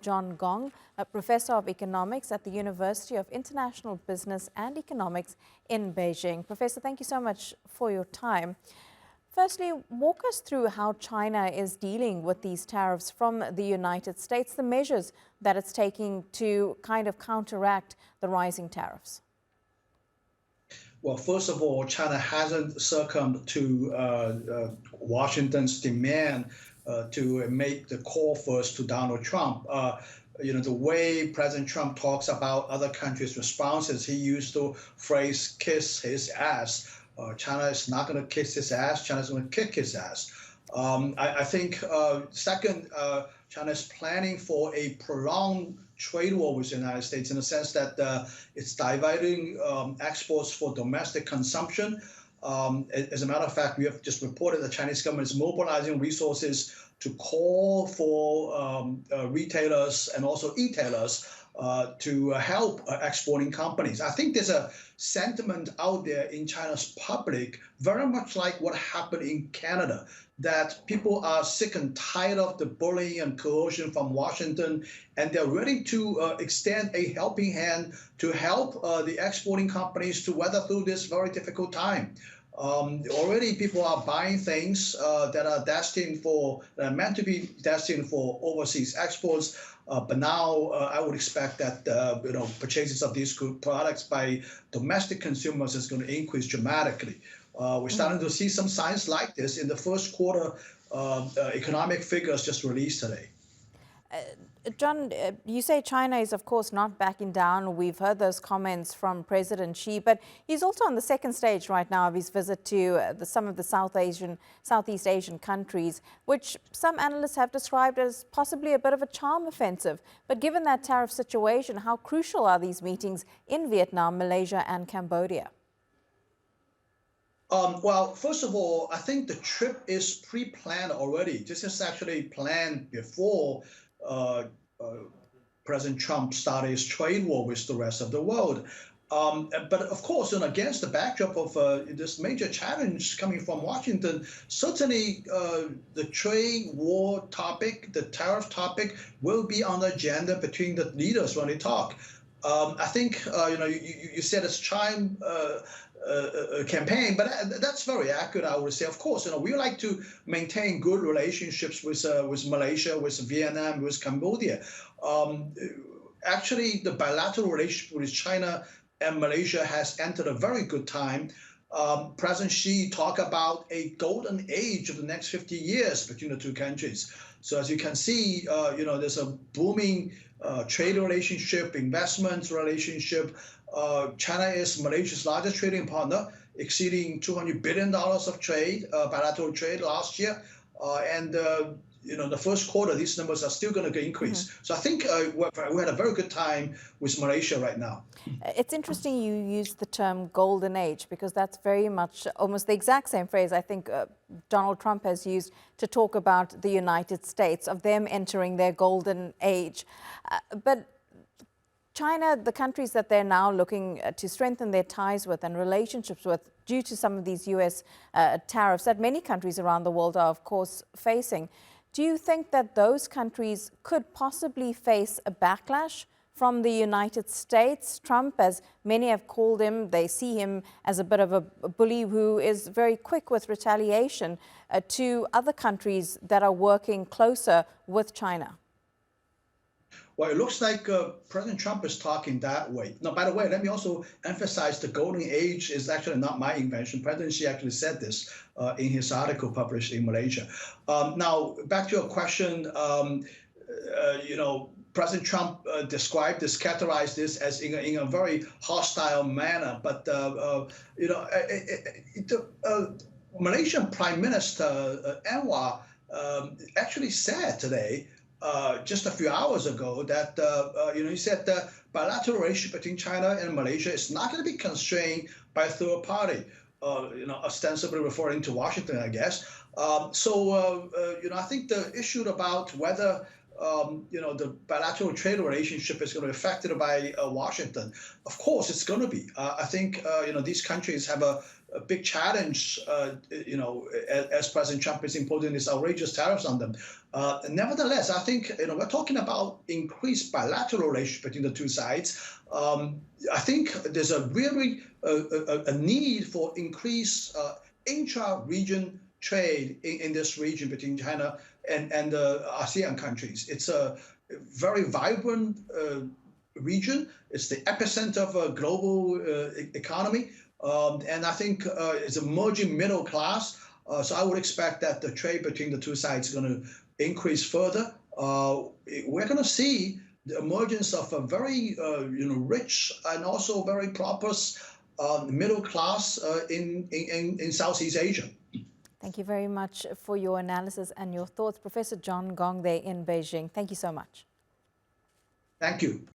John Gong, a professor of economics at the University of International Business and Economics in Beijing. Professor, thank you so much for your time. Firstly, walk us through how China is dealing with these tariffs from the United States, the measures that it's taking to kind of counteract the rising tariffs. Well, first of all, China hasn't succumbed to Washington's demand to make the call first to Donald Trump. The way President Trump talks about other countries' responses, he used the phrase "kiss his ass." China is not going to kiss his ass. China is going to kick his ass. I think, second, China is planning for a prolonged trade war with the United States in the sense that it's diverting exports for domestic consumption. As a matter of fact, we have just reported the Chinese government is mobilizing resources to call for retailers and also e-tailers to help exporting companies. I think there's a sentiment out there in China's public, very much like what happened in Canada, that people are sick and tired of the bullying and coercion from Washington, and they're ready to extend a helping hand to help the exporting companies to weather through this very difficult time. Already people are buying things that are meant to be destined for overseas exports. But now I would expect that purchases of these good products by domestic consumers is going to increase dramatically. We're starting to see some signs like this in the first quarter economic figures just released today. John, you say China is, of course, not backing down. We've heard those comments from President Xi, but he's also on the second stage right now of his visit to some of the Southeast Asian countries, which some analysts have described as possibly a bit of a charm offensive. But given that tariff situation, how crucial are these meetings in Vietnam, Malaysia, and Cambodia? Well, first of all, I think the trip is pre-planned already. This is actually planned before President Trump started his trade war with the rest of the world. But of course, against the backdrop of this major challenge coming from Washington, certainly the trade war topic, the tariff topic, will be on the agenda between the leaders when they talk. I think you said it's time campaign, but that's very accurate. I would say, of course, we like to maintain good relationships with Malaysia, with Vietnam, with Cambodia. Actually, the bilateral relationship with China and Malaysia has entered a very good time. President Xi talked about a golden age of the next 50 years between the two countries. So as you can see, there's a booming trade relationship, investment relationship. China is Malaysia's largest trading partner, exceeding $200 billion of trade, bilateral trade last year. And the first quarter, these numbers are still going to increase. So I think we had a very good time with Malaysia right now. It's interesting you use the term golden age, because that's very much almost the exact same phrase I think Donald Trump has used to talk about the United States, of them entering their golden age. But China, the countries that they're now looking to strengthen their ties with and relationships with due to some of these U.S. Tariffs that many countries around the world are, of course, facing. Do you think that those countries could possibly face a backlash from the United States? Trump, as many have called him, they see him as a bit of a bully who is very quick with retaliation to other countries that are working closer with China. Well, it looks like President Trump is talking that way. Now, by the way, let me also emphasize the golden age is actually not my invention. President Xi actually said this in his article published in Malaysia. Now, back to your question, President Trump described this, characterized this as in a very hostile manner. But, Malaysian Prime Minister Anwar actually said today, just a few hours ago, that he said the bilateral relationship between China and Malaysia is not going to be constrained by a third party, ostensibly referring to Washington, I guess. I think the issue about whether the bilateral trade relationship is going to be affected by Washington. Of course, it's going to be. I think these countries have a big challenge. As President Trump is imposing these outrageous tariffs on them. Nevertheless, I think we're talking about increased bilateral relationship between the two sides. I think there's a really a need for increased intra-region trade in this region between China and the ASEAN countries. It's a very vibrant region. It's the epicenter of a global economy. And I think it's a emerging middle class. So I would expect that the trade between the two sides is going to increase further. We're going to see the emergence of a very rich and also very prosperous middle class in Southeast Asia. Thank you very much for your analysis and your thoughts. Professor John Gong there in Beijing. Thank you so much. Thank you.